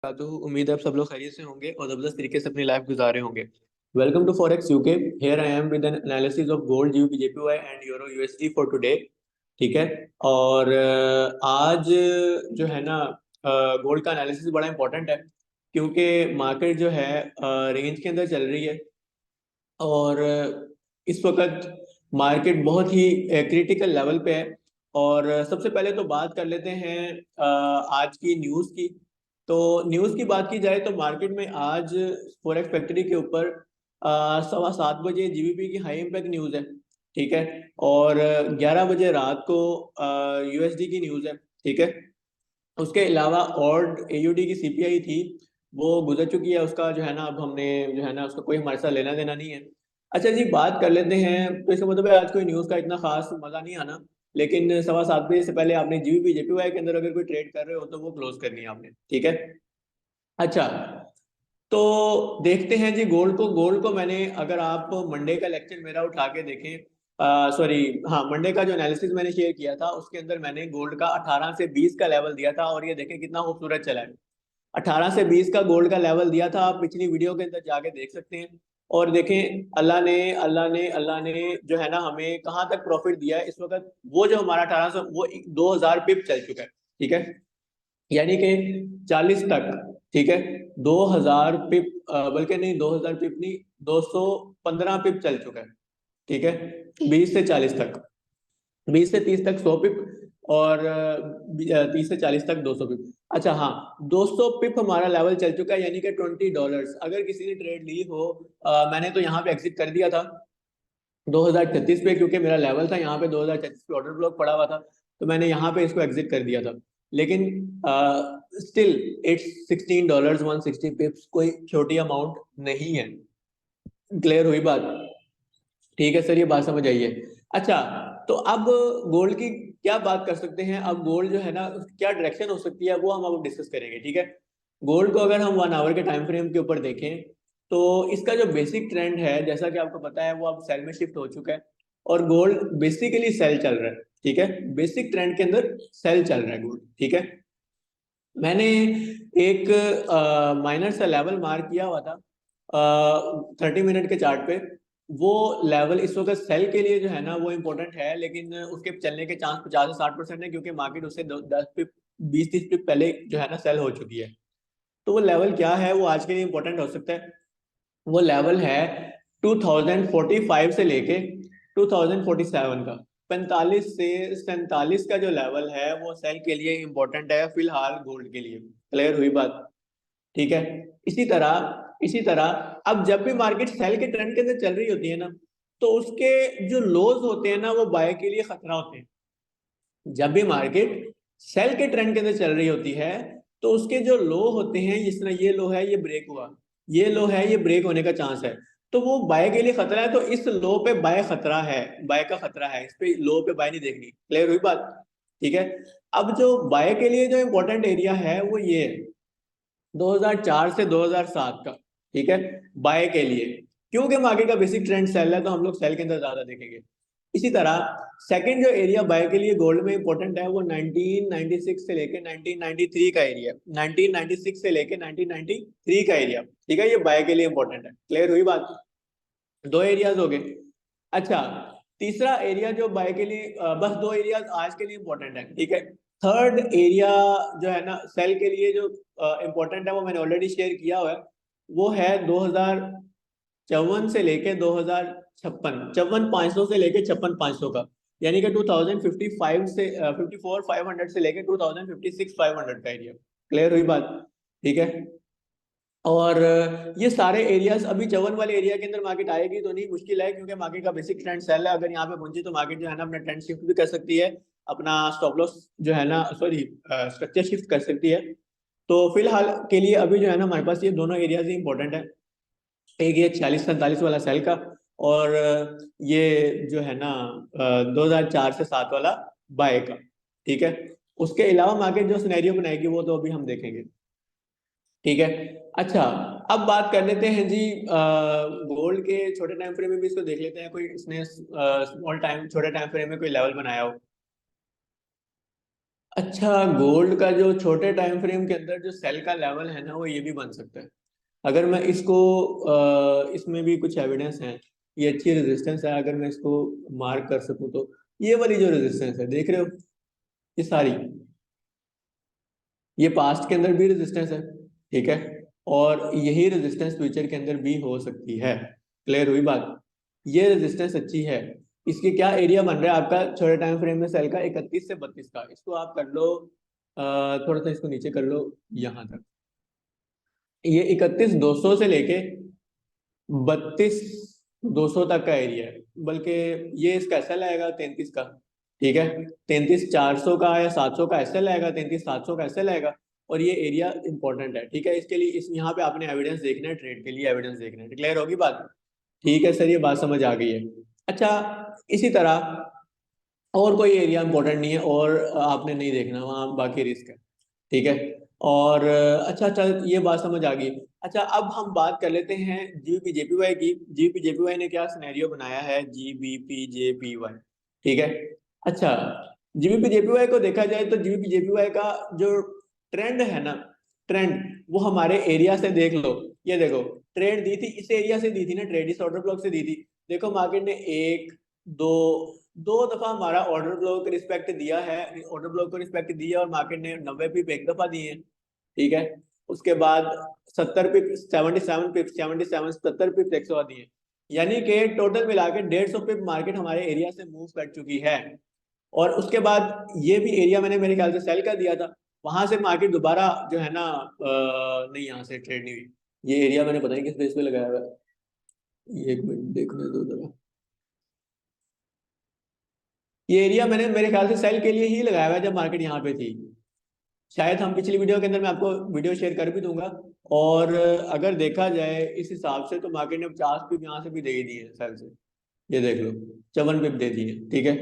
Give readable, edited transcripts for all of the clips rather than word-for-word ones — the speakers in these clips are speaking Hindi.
तो उम्मीद है आप सब लोग खैरियत से होंगे और ज़बरदस्त तरीके से अपनी लाइफ गुजारे होंगे। Welcome to forex UK. Here I am with an analysis of gold GBP JPY and euro USD for today. ठीक है। और आज जो है ना, गोल्ड का एनालिसिस बड़ा इंपॉर्टेंट है क्योंकि मार्केट जो है रेंज के अंदर चल रही है। और इस वक्त मार्केट बहुत ही क्रिटिकल लेवल पे है। और सबसे पहले तो बात कर लेते हैं आज की न्यूज़ की। तो न्यूज़ की बात की जाए तो मार्केट में आज फॉरेक्स फैक्ट्री के ऊपर 7:15 बजे जीबीपी की हाई इम्पैक्ट न्यूज़ है। ठीक है। और 11 बजे रात को यूएसडी की न्यूज़ है। ठीक है। उसके अलावा और एयूडी की सीपीआई थी, वो गुजर चुकी है। उसका जो है ना, अब हमने जो है ना, उसका कोई हमारे साथ लेना देना नहीं है। अच्छा जी, बात कर लेते हैं। तो इसका मतलब है आज कोई न्यूज़ का इतना खास मजा नहीं आना। लेकिन 7:15 से पहले आपने जीबीपी जेपीवाई के अंदर अगर कोई ट्रेड कर रहे हो तो वो क्लोज करनी है आपने। ठीक है। अच्छा, तो देखते हैं जी गोल्ड को मैंने, अगर आप मंडे का लेक्चर मेरा उठा के देखें, सॉरी, हाँ, मंडे का जो एनालिसिस मैंने शेयर किया था उसके अंदर मैंने गोल्ड का 18 से 20 का लेवल दिया था और ये देखें कितना खूबसूरत चला है। 18 से 20 का गोल्ड का लेवल दिया था, आप पिछली वीडियो के अंदर जाके देख सकते हैं। और देखें अल्लाह ने जो है ना हमें कहाँ तक प्रॉफिट दिया है इस वक्त। वो जो हमारा 1800, वो 2000 पिप चल चुका है। ठीक है। यानी कि 40 तक। ठीक है। 2000 पिप, बल्कि नहीं, 2000 पिप नहीं, 215 पिप चल चुका है। ठीक है। 20 से 40 तक, 20 से 30 तक 100 पिप, और 30 से 40 तक 200 पिप। अच्छा हाँ, 200 पिप हमारा लेवल चल चुका है, यानी कि $20। अगर किसी ने ट्रेड ली हो, मैंने तो यहाँ पे एग्जिट कर दिया था 2036 पे, क्योंकि मेरा लेवल था यहाँ पे 2036 पे, ऑर्डर ब्लॉक पड़ा हुआ था। तो मैंने यहाँ पे इसको एग्जिट कर दिया था। लेकिन स्टिल इट्स $16, 160 पिप्स कोई छोटी अमाउंट नहीं है। क्लियर हुई बात? ठीक है सर, ये बात समझ आई है। अच्छा, तो अब गोल्ड की क्या बात कर सकते हैं। अब गोल्ड जो है ना, क्या डायरेक्शन हो सकती है वो हम अब डिस्कस करेंगे। ठीक है। गोल्ड को अगर हम 1 आवर के टाइम फ्रेम के ऊपर देखें तो इसका जो बेसिक ट्रेंड है, जैसा कि आपको पता है, वो अब सेल में शिफ्ट हो चुका है। और गोल्ड बेसिकली सेल चल रहा है। ठीक है। बेसिक ट्रेंड के अंदर सेल चल रहा है गोल्ड। ठीक है। मैंने एक माइनर सा लेवल मार्क किया हुआ था 30 मिनट के चार्ट पे। वो लेवल इस वक्त सेल के लिए जो है ना वो इम्पोर्टेंट है, लेकिन उसके चलने के चांस 50 से 60% है, क्योंकि मार्केट उससे 10 पिप, 20-30 पिप पहले जो है ना सेल हो चुकी है। तो वो लेवल क्या है, वो आज के लिए इम्पोर्टेंट हो सकता है। वो लेवल है 2045 से लेके 2047 का। 45 से 47 का जो लेवल है वो सेल के लिए इम्पोर्टेंट है फिलहाल गोल्ड के लिए। क्लियर हुई बात? ठीक है। इसी तरह अब जब भी मार्केट सेल के ट्रेंड के अंदर चल रही होती है ना, तो उसके जो लोज होते हैं ना वो बाय के लिए खतरा होते हैं। जब भी मार्केट सेल के ट्रेंड के अंदर चल रही होती है तो उसके जो लो होते हैं, जिस तरह ये लो है, ये ब्रेक हुआ, ये लो है, ये ब्रेक होने का चांस है, तो वो बाय के लिए खतरा है। तो इस लो पे बाय खतरा है, बाय का खतरा है, इस पे लो पे बाय नहीं देखनी। क्लियर हुई बात? ठीक है। अब जो बाय के लिए जो इंपॉर्टेंट एरिया है वो ये है 2004 से 2007 का। ठीक है। बाय के लिए, क्योंकि मार्केट का बेसिक ट्रेंड सेल है तो हम लोग सेल के अंदर ज्यादा देखेंगे। इसी तरह सेकंड जो एरिया बाय के लिए गोल्ड में इंपॉर्टेंट है वो 1996 से लेके 1993 का एरिया, 1996 से लेके 1993 का एरिया। ठीक है, ये बाय के लिए इंपॉर्टेंट है। क्लियर हुई बात? दो एरियाज हो गए। अच्छा, तीसरा एरिया जो बाय के लिए, बस दो एरियाज आज के लिए इंपॉर्टेंट है। ठीक है। थर्ड एरिया जो है ना सेल के लिए जो इंपॉर्टेंट है वो मैंने ऑलरेडी शेयर किया हुआ है। वो है 2054 से लेके 2056, 54,500 से लेके 56,500 का। यानी कि 2055 से 54,500 से लेके 2056,500 का एरिया। क्लियर हुई बात? ठीक है। और ये सारे एरियाज अभी चवन वाले एरिया के अंदर मार्केट आएगी तो नहीं, मुश्किल है, क्योंकि मार्केट का बेसिक ट्रेंड सेल है। अगर यहाँ पे पहुंची तो मार्केट जो है ना अपना ट्रेंड शिफ्ट भी कर सकती है, अपना स्टॉप लॉस जो है ना, सॉरी, स्ट्रक्चर शिफ्ट कर सकती है। तो फिलहाल के लिए अभी जो है ना हमारे पास ये दोनों एरियाज ही इंपॉर्टेंट है। एक ये 46-47 वाला सेल का, और ये जो है ना 2004 से 2007 वाला बाय का। ठीक है। उसके अलावा मार्केट जो सिनेरियो बनाएगी वो तो अभी हम देखेंगे। ठीक है। अच्छा, अब बात कर लेते हैं जी गोल्ड के छोटे टाइम फ्रेम में भी इसको देख लेते हैं। कोई इसने स्मॉल टाइम, छोटे टाइम फ्रेम में कोई लेवल बनाया हो। अच्छा, गोल्ड का जो छोटे टाइम फ्रेम के अंदर जो सेल का लेवल है ना, वो ये भी बन सकता है। अगर मैं इसको इसमें भी कुछ एविडेंस है, ये अच्छी रेजिस्टेंस है, अगर मैं इसको मार्क कर सकूं तो ये वाली जो रेजिस्टेंस है देख रहे हो, ये सारी, ये पास्ट के अंदर भी रेजिस्टेंस है, ठीक है, और यही रेजिस्टेंस फ्यूचर के अंदर भी हो सकती है। क्लियर हुई बात? ये रेजिस्टेंस अच्छी है। इसके क्या एरिया बन रहा है आपका छोटे टाइम फ्रेम में सेल का? 31 से 32 का। इसको आप कर लो, थोड़ा सा इसको नीचे कर लो, यहाँ तक। ये 31,200 से लेके 32,200 तक का एरिया है, बल्कि ये इसका एसएल आएगा 33 का, ठीक है। 33,400 का या 700 का एसएल आएगा, 33,700 का एसएल आएगा। और ये एरिया इंपॉर्टेंट है, ठीक है। इसके लिए इस यहाँ पे आपने एविडेंस देखना है, ट्रेड के लिए एविडेंस देखना है। क्लियर होगी बात? ठीक है सर, ये बात समझ आ गई है। अच्छा, इसी तरह और कोई एरिया इंपॉर्टेंट नहीं है और आपने नहीं देखना वहाँ, बाकी रिस्क है, ठीक है। और अच्छा अच्छा, ये बात समझ आ गई। अच्छा, अब हम बात कर लेते हैं जीबीपी जेपीवाई की। जीबीपी जेपीवाई ने क्या सिनेरियो बनाया है, जीबीपी जेपीवाई, ठीक है। अच्छा, जीबीपी जेपीवाई को देखा जाए तो जीबीपी जेपीवाई का जो ट्रेंड है ना, ट्रेंड वो हमारे एरिया से देख लो। ये देखो, ट्रेड दी थी इस एरिया से, दी थी ना ट्रेड, इस ऑर्डर ब्लॉक से दी थी। देखो मार्केट ने एक दो दो दफा हमारा ऑर्डर ब्लॉक रिस्पेक्ट दिया है, ऑर्डर ब्लॉक को रिस्पेक्ट दिया, और मार्केट ने 90 पिप एक दफा दिए हैं, ठीक है। उसके बाद 70 पिप, 77 पिप, 77, 70 पिप एक सौ दिए, यानी कि टोटल मिला के 150 पिप मार्केट हमारे एरिया से मूव कर चुकी है। और उसके बाद ये भी एरिया मैंने मेरे ख्याल से सेल कर दिया था, वहां से मार्केट दोबारा जो है ना, नहीं यहाँ से ट्रेड नहीं हुई। ये एरिया मैंने पता नहीं किस बेस पे लगाया हुआ है, ये एक मिनट देखने दो जरा। ये एरिया मैंने मेरे ख्याल से सेल के लिए ही लगाया हुआ है जब मार्केट यहाँ पे थी। शायद हम पिछली वीडियो के अंदर मैं आपको वीडियो शेयर कर भी दूंगा। और अगर देखा जाए इस हिसाब से तो मार्केट ने 50 पिप यहाँ से भी दे ही दिए हैं सेल से। ये देख लो, 54 पिप दे दिए, ठीक है।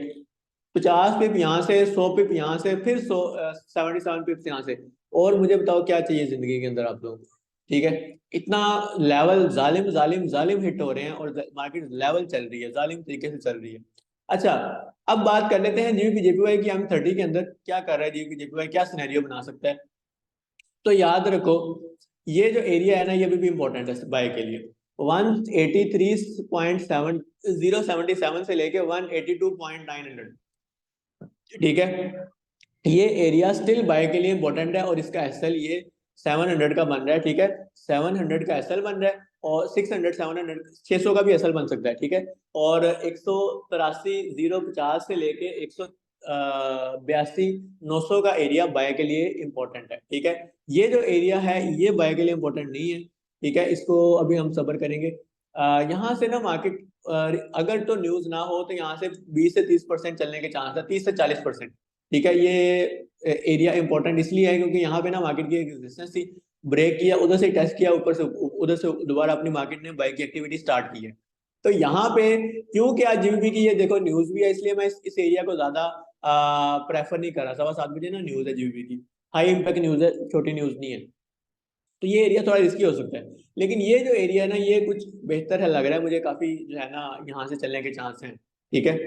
50 पिप यहाँ से, 100 पिप यहाँ से, फिर 77 पिप यहाँ से। और मुझे बताओ क्या चाहिए जिंदगी के अंदर आप लोग, ठीक है। इतना लेवल जालिम जालिम जालिम हिट हो रहे हैं, और मार्केट लेवल चल रही है, जालिम तरीके से चल रही है। अच्छा, अब बात कर लेते हैं जीबीपी जेपीवाई की। हम 30 के अंदर क्या कर रहा है जीबीपी जेपीवाई, क्या सिनेरियो बना सकता है? तो याद रखो, ये जो एरिया है ना, ये भी इंपॉर्टेंट है बाय के लिए। 183.7077 से लेके 182.900, ठीक है। ये एरिया स्टिल बाय के लिए इंपॉर्टेंट है, और इसका एसएल ये 700 का बन रहा है, ठीक है। 700 का एसएल बन रहा है, और 600, 700, 600 का भी एसएल बन सकता है, ठीक है। और 183,050 से लेके 182,900 का एरिया बाय के लिए इंपॉर्टेंट है, ठीक है। ये जो एरिया है ये बाय के लिए इंपॉर्टेंट नहीं है, ठीक है। इसको अभी हम सबर करेंगे। यहाँ से ना मार्केट, अगर तो न्यूज ना हो तो यहाँ से 20 से 30% चलने के चांस है, 30 से 40%, ठीक है। ये एरिया इंपॉर्टेंट इसलिए है क्योंकि यहाँ पे ना मार्केट की एक रेजिस्टेंस थी, ब्रेक किया, उधर से टेस्ट किया, ऊपर से उधर से दोबारा अपनी मार्केट ने बाई की एक्टिविटी स्टार्ट की है। तो यहाँ पे क्योंकि आज जीबीपी की ये देखो न्यूज भी है, इसलिए मैं इस एरिया को ज्यादा प्रेफर नहीं कर रहा। 7:15 ना न्यूज है जीबीपी की, हाई इम्पैक्ट न्यूज है, छोटी न्यूज नहीं है। तो ये एरिया थोड़ा रिस्की हो सकता है, लेकिन ये जो एरिया है ना, ये कुछ बेहतर है, लग रहा है मुझे, काफी जो है ना यहाँ से चलने के चांस हैं, ठीक है।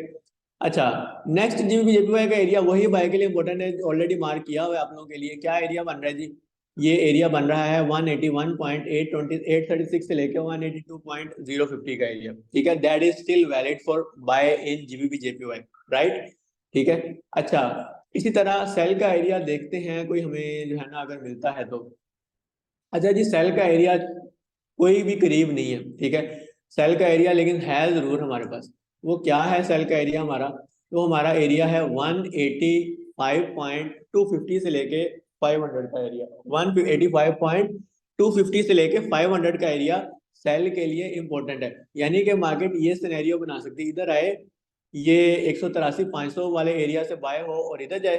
अच्छा, नेक्स्ट जीबीपी जेपीवाई का एरिया वही बाय के लिए इंपॉर्टेंट है, ऑलरेडी मार्क किया हुआ है आप लोगों के लिए। क्या एरिया बन रहा है जी? ये एरिया बन रहा है 181.836 से लेकर 182.050 का एरिया, ठीक है। That is still valid for buy in GBP JPY, right, ठीक है। अच्छा, इसी तरह सेल का एरिया देखते हैं, कोई हमें जो है ना अगर मिलता है तो। अच्छा जी, सेल का एरिया कोई भी करीब नहीं है, ठीक है। सेल का एरिया लेकिन है जरूर हमारे पास। वो क्या है सेल का एरिया हमारा? तो हमारा एरिया है 185.250 से लेके 500 का एरिया। 185.250 से लेके 500 का एरिया सेल के लिए इंपॉर्टेंट है। यानी कि मार्केट ये सिनेरियो बना सकती है, इधर आए, ये 183-500 वाले एरिया से बाय हो और इधर जाए,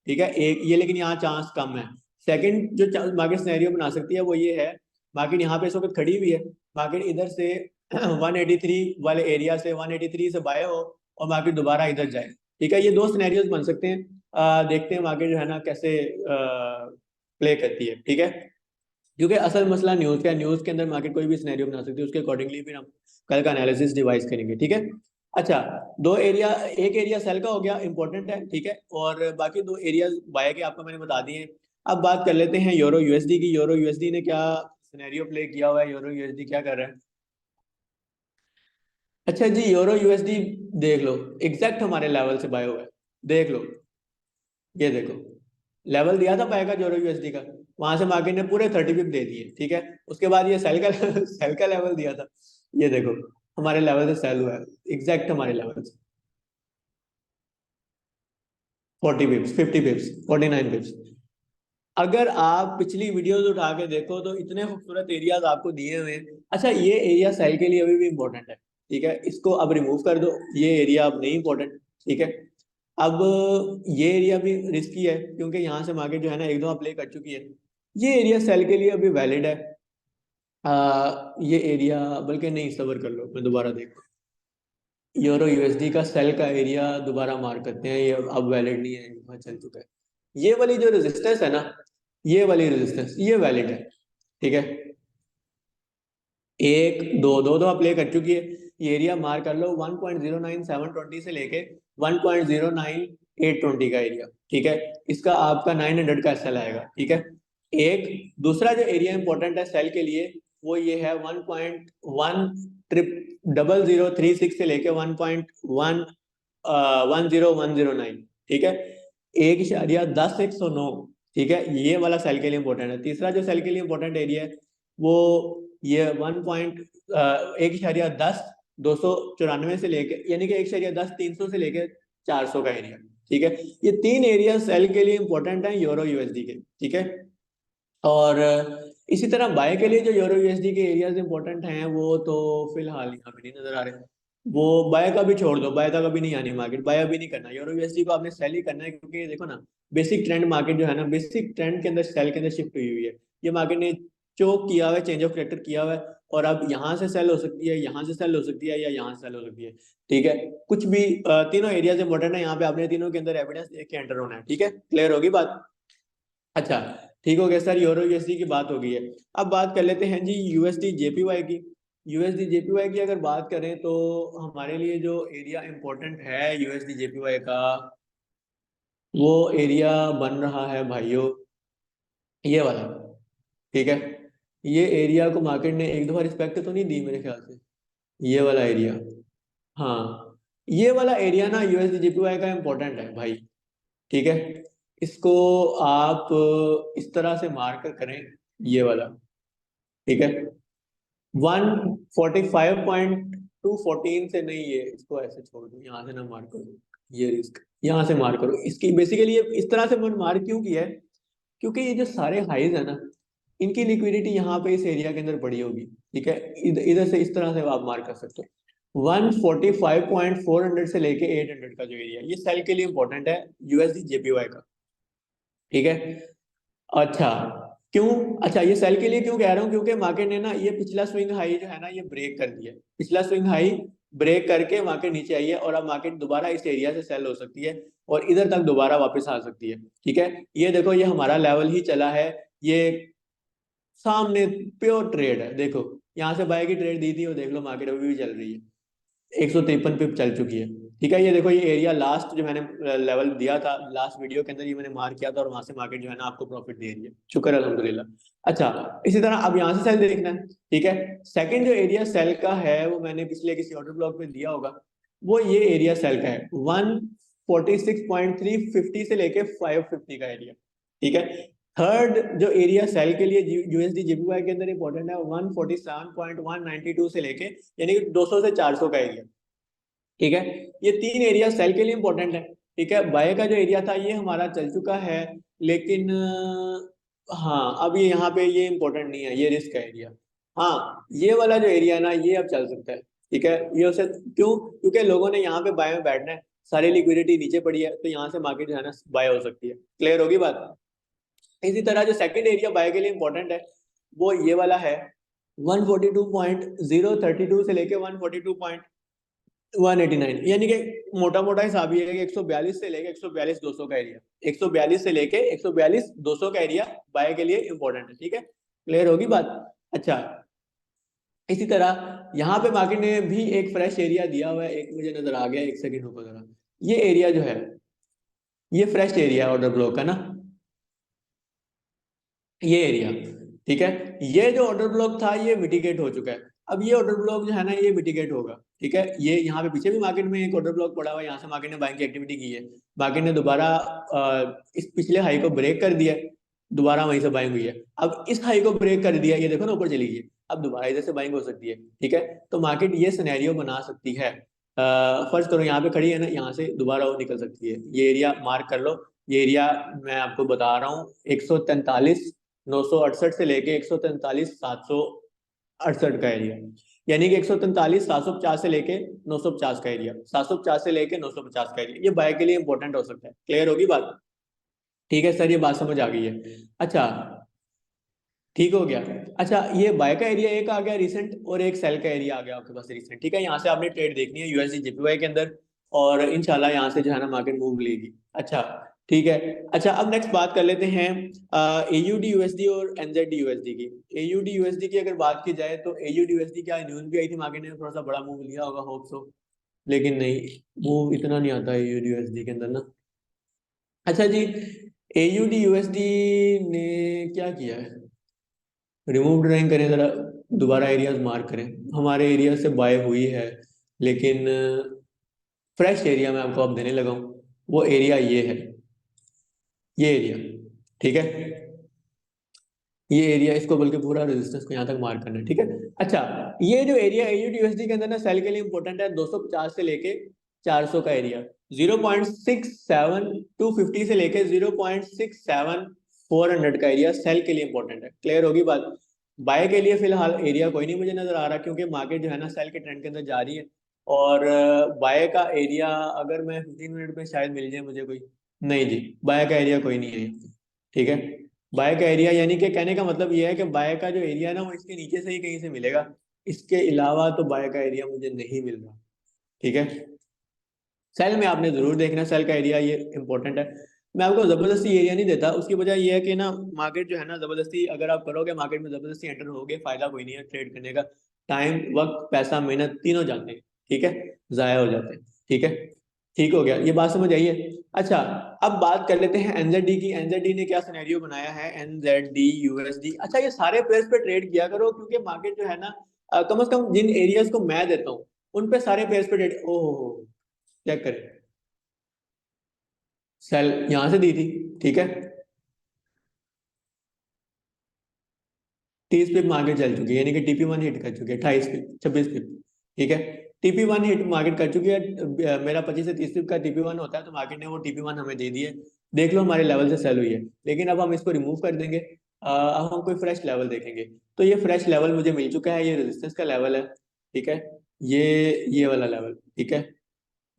ठीक है। एक ये, लेकिन यहाँ चांस कम है। सेकंड जो मार्केट सिनेरियो बना सकती है वो ये है, मार्केट यहाँ पे इस वक्त खड़ी हुई है, मार्केट इधर से 183 वाले एरिया से 183 से बाय हो, और मार्केट दोबारा इधर जाए, ठीक है। ये दो सिनेरियोज बन सकते हैं। देखते हैं मार्केट जो है ना कैसे प्ले करती है, ठीक है। क्योंकि असल मसला न्यूज का है, न्यूज के अंदर मार्केट कोई भी सिनेरियो बना सकती है, उसके अकॉर्डिंगली फिर हम कल का एनालिसिस डिवाइस करेंगे, ठीक है। अच्छा, दो एरिया, एक एरिया सेल का हो गया, इंपॉर्टेंट है, ठीक है, और बाकी दो एरिया बाय के आपको मैंने बता दिए हैं। अब बात कर लेते हैं यूरो यूएसडी की। यूरो यूएसडी ने क्या सिनेरियो प्ले किया हुआ है, यूरो यूएसडी क्या कर रहा है। अच्छा जी, यूरो यूएसडी देख लो, एग्जैक्ट हमारे लेवल से बाय हुआ है, देख लो, ये देखो, लेवल दिया था बाय का यूरो यूएसडी का, वहां से मार्केट ने पूरे 30 पिप दे दिए, ठीक है। उसके बाद ये सेल का सेल का लेवल दिया था, ये देखो, हमारे लेवल से सेल हुआ है, एग्जैक्ट हमारे लेवल से 40 पिप्स, 50 पिप्स, 49 पिप्स। अगर आप पिछली वीडियोस उठा के देखो तो इतने खूबसूरत एरियाज आपको दिए हुए हैं। अच्छा, ये एरिया सेल के लिए अभी भी इंपॉर्टेंट है, ठीक है, इसको अब रिमूव कर दो, ये एरिया अब नहीं इंपॉर्टेंट, ठीक है। अब ये एरिया भी रिस्की है क्योंकि यहाँ से मार्केट जो है ना एक दो प्ले कर चुकी है। ये एरिया सेल के लिए अभी वैलिड है। ये एरिया, बल्कि नहीं, सबर कर लो, मैं दोबारा देखो, यूरो यूएसडी का सेल का एरिया दोबारा मार्क करते हैं, ये अब वैलिड नहीं है, वहाँ चल चुका है। ये वाली जो रेजिस्टेंस है ना, ये वाली रेजिस्टेंस ये वैलिड है, ठीक है। एक दो दो दो प्ले कर चुकी है, ये एरिया मार्क कर लो, 1.09720 से लेके 1.09820 का एरिया, ठीक है। इसका आपका 900 का एसएल आएगा, ठीक है। एक दूसरा जो एरिया इंपॉर्टेंट है सेल के लिए, वो ये है 1.10036 से लेके 1.1010109, ठीक है। 1.10 109, ठीक है, ये वाला सेल के लिए इंपॉर्टेंट है। तीसरा जो सेल के लिए इंपॉर्टेंट एरिया है वो ये 1.1.10 294 से लेके, यानी कि 1.10 300 से लेके 400 का एरिया, ठीक है। ये तीन एरिया सेल के लिए इंपॉर्टेंट है यूरो यूएसडी के, ठीक है। और इसी तरह बाय के लिए जो यूरो यूएसडी के एरियाज इंपॉर्टेंट हैं वो तो फिलहाल यहाँ पे नहीं नजर आ रहे। वो बाय का भी छोड़ दो, बाय तक अभी नहीं आनी मार्केट, बाय अभी नहीं करना, यूरो यूएसडी को आपने सेल ही करना है, क्योंकि ये देखो ना, बेसिक ट्रेंड मार्केट जो है ना, बेसिक ट्रेंड के अंदर सेल के अंदर शिफ्ट हुई हुई है। ये मार्केट ने चोक किया हुआ है, चेंज ऑफ करेक्टर किया हुआ है, और अब यहाँ से सेल हो सकती है, यहाँ से सेल हो सकती है, या यहाँ से सेल हो सकती है, ठीक है। कुछ भी तीनों एरियाज इंपॉर्टेंट है, यहाँ पे आपने तीनों के अंदर एविडेंस देख के एंटर होना है, ठीक है, क्लियर होगी बात। अच्छा, ठीक हो गया सर, यूरो यूएसडी की बात हो गई है। अब बात कर लेते हैं जी यूएसडी जेपीवाई की। यूएसडी जेपीवाई की अगर बात करें तो हमारे लिए जो एरिया इंपॉर्टेंट है यूएसडी जेपीवाई का, वो एरिया बन रहा है भाइयों, ये वाला, ठीक है। ये एरिया को मार्केट ने एक दफा रिस्पेक्ट तो नहीं दी मेरे ख्याल से, ये वाला एरिया, हाँ, ये वाला एरिया ना यूएसडी जेपीवाई का इंपॉर्टेंट है भाई, ठीक है। इसको आप इस तरह से मार्कर करें, ये वाला, ठीक है। 145.214 से नहीं, ये इसको ऐसे छोड़ दो, यहाँ से ना मार्क करो, ये रिस्क यहाँ से मार्क करो। इसकी बेसिकली ये इस तरह से मैंने मार्क क्यों किया है, क्योंकि ये जो सारे हाइज है ना, इनकी लिक्विडिटी यहाँ पे इस एरिया के अंदर पड़ी होगी, ठीक है। इधर से इस तरह से आप मार्क कर सकते हो। 145.400 से लेके 800 का जो एरिया, ये सेल के लिए इंपॉर्टेंट है यूएसडी जेपीवाई का, ठीक है। अच्छा, क्यों, अच्छा, ये सेल के लिए क्यों कह रहा हूँ, क्योंकि मार्केट ने ना ये पिछला स्विंग हाई जो है ना, ये ब्रेक कर दिया, पिछला स्विंग हाई ब्रेक करके मार्केट नीचे आई है, और अब मार्केट दोबारा इस एरिया से सेल हो सकती है और इधर तक दोबारा वापस आ सकती है, ठीक है। ये देखो, ये हमारा लेवल ही चला है, ये सामने प्योर ट्रेड है, देखो, यहाँ से बाय की ट्रेड दी थी, और देख लो मार्केट अभी भी चल रही है, 153 पिप चल चुकी है, ठीक है। ये देखो, ये एरिया लास्ट जो मैंने लेवल दिया था लास्ट वीडियो के अंदर, ये मैंने मार्क किया था, और वहां से मार्केट जो है ना आपको प्रॉफिट दे रही है, शुक्र है अल्हम्दुलिल्लाह। अच्छा, इसी तरह अब यहाँ से सेल देखना है, ठीक है। सेकंड जो एरिया सेल का है वो मैंने पिछले किसी ऑर्डर ब्लॉक में दिया होगा, वो ये एरिया सेल का है 146.350 से लेके 550 का एरिया, ठीक है। थर्ड जो एरिया सेल के लिए यूएसडी जीपीवाई के अंदर इंपॉर्टेंट है 147.192 से लेके, यानी कि 200 से 400 का एरिया, ठीक है। ये तीन एरिया सेल के लिए इंपॉर्टेंट है, ठीक है। बाय का जो एरिया था ये हमारा चल चुका है, लेकिन हाँ, अब ये यहाँ पे ये इंपॉर्टेंट नहीं है, ये रिस्क है एरिया। हाँ, ये वाला जो एरिया है ना, ये अब चल सकता है, ठीक है। ये उसे क्यों, क्योंकि लोगों ने यहाँ पे बाय में बैठना है, सारी लिक्विडिटी नीचे पड़ी है, तो यहाँ से मार्केट जो है ना बाय हो सकती है, क्लियर होगी बात। इसी तरह जो सेकंड एरिया बाय के लिए इंपॉर्टेंट है वो ये वाला है 142.032 से लेके 142.189, यानी कि मोटा मोटा हिसाब ये है कि 142 से लेके 142 200 का एरिया, 142 से लेके 142 200 का एरिया बाय के लिए इंपॉर्टेंट है, ठीक है, क्लियर होगी बात। अच्छा, इसी तरह यहाँ पे मार्केट ने भी एक फ्रेश एरिया दिया हुआ है, एक मुझे नजर आ गया, एक सेकंड रुको जरा। ये एरिया जो है, ये फ्रेश एरिया ऑर्डर ब्लॉक का ना, ये एरिया, ठीक है। ये जो ऑर्डर ब्लॉक था ये मिटिगेट हो चुका है। अब ये ऑर्डर ब्लॉक जो है ना ये मिटिगेट होगा, ठीक है। ये यहाँ पे पीछे भी मार्केट में एक ऑर्डर ब्लॉक पड़ा हुआ है, यहाँ से मार्केट ने बाइंग की एक्टिविटी की है। मार्केट ने दोबारा इस पिछले हाई को ब्रेक कर दिया, दोबारा वहीं से बाइंग हुई है। अब इस हाई को ब्रेक कर दिया, ये देखो ना ऊपर चली गई, अब दोबारा इधर से बाइंग हो सकती है, ठीक है। तो मार्केट ये सिनेरियो बना सकती है। फर्ज करो यहाँ पे खड़ी है ना, यहाँ से दोबारा वो निकल सकती है। ये एरिया मार्क कर लो, ये एरिया मैं आपको बता रहा हूँ 143,968 से लेके 143,768 का एरिया, यानी कि 143,750 से लेके 950 का एरिया, 750 से लेके 950 का एरिया, ये बाय के लिए इंपॉर्टेंट हो सकता है। क्लियर होगी बात? ठीक है सर, ये बात समझ आ गई है। अच्छा, ठीक हो गया। अच्छा, ये बाय का एरिया एक आ गया रिसेंट, और एक सेल का एरिया आ गया आपके पास रिसेंट, ठीक है। यहाँ से आपने ट्रेड देखनी है यूएसडी जेपीवाई के अंदर, और इंशाल्लाह यहाँ से जो है ना मार्केट मूव लेगी। अच्छा, ठीक है। अच्छा, अब नेक्स्ट बात कर लेते हैं एयूडी यूएसडी और एनजेडी यूएसडी की। एयूडी यूएसडी की अगर बात की जाए तो एयूडी यूएसडी क्या न्यूज भी आई थी, मार्केट ने थोड़ा सा बड़ा मूव लिया होगा होप सो, लेकिन नहीं, मूव इतना नहीं आता है एयूडी यूएसडी के अंदर ना। अच्छा जी, एयूडी यूएसडी ने क्या किया है, रिमूव ड्राइंग करें जरा, दोबारा एरियाज मार्क करें। हमारे एरिया से बाय हुई है, लेकिन फ्रेश एरिया मैं आपको अब देने लगा हूँ, वो एरिया ये है, ये एरिया, ठीक है। ये एरिया, इसको बल्कि पूरा रेजिस्टेंस को यहाँ तक मार्क करना है, ठीक है। अच्छा, ये जो एरिया एयूडीयूएसडी के अंदर ना सेल के लिए इंपॉर्टेंट है, 250 से लेके 400 का एरिया, 0.67 250 से लेके 0.67 400 का एरिया सेल के लिए इंपॉर्टेंट है। क्लियर होगी बात? बाय के लिए फिलहाल एरिया कोई नहीं मुझे नजर आ रहा, क्योंकि मार्केट जो है ना सेल के ट्रेंड के अंदर जा रही है। और बाय का एरिया अगर मैं 15 मिनट में शायद मिल जाए मुझे कोई, नहीं जी, बाय का एरिया कोई नहीं है, ठीक है। बाय का एरिया यानी कि कहने का मतलब ये है कि बाय का जो एरिया है ना वो इसके नीचे से ही कहीं से मिलेगा, इसके अलावा तो बाय का एरिया मुझे नहीं मिल रहा, ठीक है। सेल में आपने जरूर देखना, सेल का एरिया ये इंपॉर्टेंट है। मैं आपको जबरदस्ती एरिया नहीं देता, उसकी वजह ये है कि ना मार्केट जो है ना जबरदस्ती अगर आप करोगे, मार्केट में जबरदस्ती एंटर होगे, फायदा कोई नहीं है ट्रेड करने का। टाइम, वक्त, पैसा, मेहनत तीनों जाते हैं, ठीक है, जाया हो जाते हैं, ठीक है। ठीक हो गया, ये बात समझ आई है। अच्छा, अब बात कर लेते हैं एनजेडी की। एनजेडी ने क्या सिनेरियो बनाया है, एनजेडी यूएसडी। अच्छा, ये सारे पेयर्स पे ट्रेड किया करो, क्योंकि मार्केट जो है ना कम से कम जिन एरियाज को मैं देता हूँ उन पे सारे पेयर्स पे ट्रेड, ओहो, चेक करें, सेल यहां से दी थी, ठीक है। 30 पिप मार्केट चल चुकी है, यानी कि टीपी 1 हिट कर चुकी है, 28 पिप, 26 पिप, ठीक है। टीपी 1 हिट मार्केट कर चुकी है। मेरा 25 से 30 पिप का टीपी 1 होता है, तो मार्केट ने वो टीपी 1 हमें दे दिए। देख लो हमारे लेवल से सेल हुई है, लेकिन अब हम इसको रिमूव कर देंगे। अब हम कोई फ्रेश लेवल देखेंगे। तो ये फ्रेश लेवल मुझे मिल चुका है, ये रेजिस्टेंस का लेवल है, ठीक है। ये वाला लेवल, ठीक है।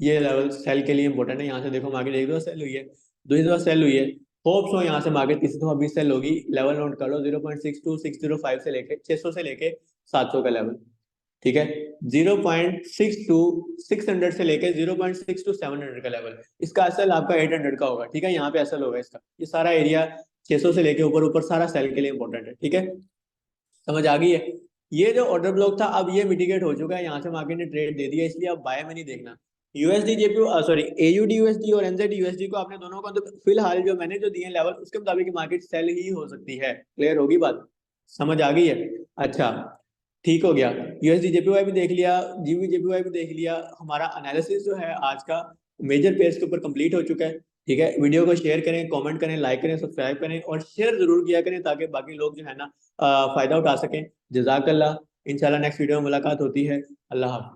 ये लेवल सेल के लिए इंपॉर्टेंट है। यहाँ से देखो मार्केट एक दो सेल हुई है, दूसरी दफा सेल हुई है, होप सो यहाँ से मार्केट तीसरी दफा भी सेल होगी। लेवल नोट कर लो, 0.62605 से लेके 600 से लेके 700 का लेवल, ठीक है। 0.62 600 से लेके 0.62 700 का लेवल, इसका असल आपका 800 का होगा, ठीक है। यहाँ पे असल होगा इसका, ये सारा एरिया 600 से लेके ऊपर ऊपर सारा सेल के लिए इंपॉर्टेंट है, ठीक है। समझ आ गई है? ये जो ऑर्डर ब्लॉक था अब ये मिटिगेट हो चुका है, यहाँ से मार्केट ने ट्रेड दे दिया, इसलिए अब बाय में नहीं देखना। USD JP sorry AUD USD और एनजेडी यूएसडी को आपने दोनों को तो फिलहाल जो मैंने जो दिए लेवल उसके मुताबिक मार्केट सेल ही हो सकती है। क्लियर होगी बात? समझ आ गई है? अच्छा, ठीक हो गया। यूएसडी जेपीवाई भी देख लिया, जीबी जेपीवाई भी देख लिया। हमारा एनालिसिस जो है आज का मेजर पेयर्स के ऊपर कंप्लीट हो चुका है, ठीक है। वीडियो को शेयर करें, कमेंट करें, लाइक करें, सब्सक्राइब करें और शेयर जरूर किया करें, ताकि बाकी लोग जो है ना फायदा उठा सकें। जजाकल्ला, इंशाल्लाह नेक्स्ट वीडियो में मुलाकात होती है। अल्लाह हाफिज।